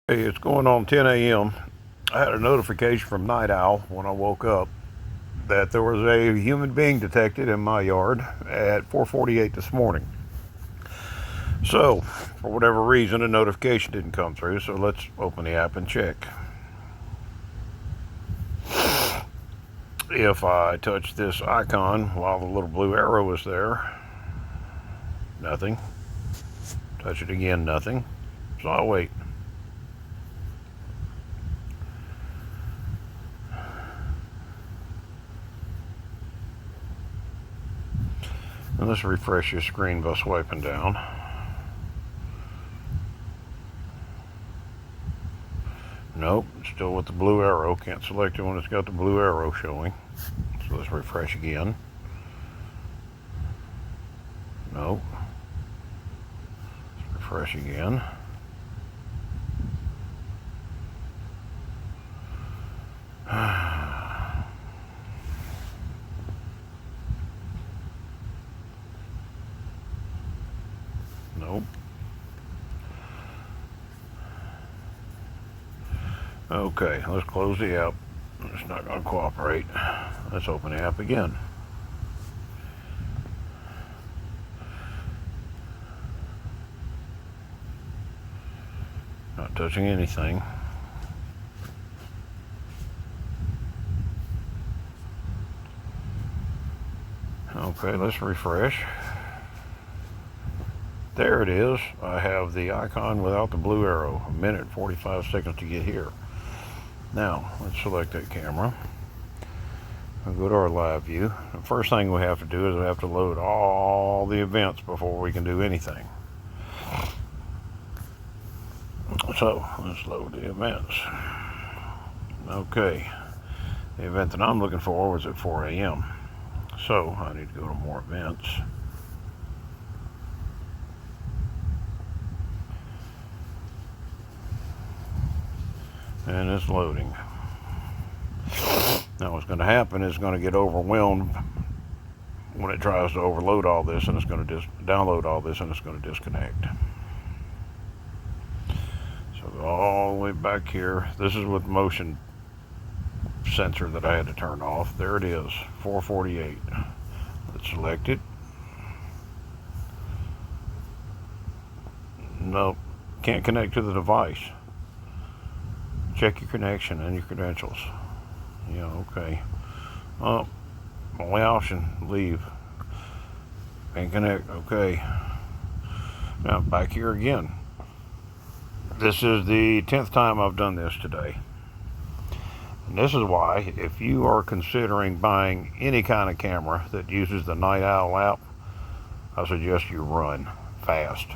Hey, it's going on 10 a.m. I had a notification from Night Owl when I woke up that there was a human being detected in my yard at 4:48 this morning. So, for whatever reason, a notification didn't come through, so let's open the app and check. If I touch this icon while the little blue arrow is there, nothing. Touch it again, nothing. So I'll wait. And let's refresh your screen by swiping down. Nope, still with the blue arrow. Can't select it when it's got the blue arrow showing. So let's refresh again. Nope. Let's refresh again. Nope. Okay, let's close the app. It's not going to cooperate. Let's open the app again. Not touching anything. Okay, let's refresh. There it is. I have the icon without the blue arrow. 1 minute and 45 seconds to get here. Now, let's select that camera. We'll go to our live view. The first thing we have to do is we have to load all the events before we can do anything. So, let's load the events. Okay, the event that I'm looking for was at 4 a.m. So, I need to go to more events. And it's loading. Now what's going to happen is it's going to get overwhelmed when it tries to overload all this, and it's going to download all this, and it's going to disconnect. So go all the way back here. This is with motion sensor that I had to turn off. There it is, 4:48. Let's select it. Nope, can't connect to the device. Check your connection and your credentials. Yeah, okay. Oh, only option, leave. Can't connect, okay. Now back here again. This is the 10th time I've done this today. And this is why, if you are considering buying any kind of camera that uses the Night Owl app, I suggest you run fast.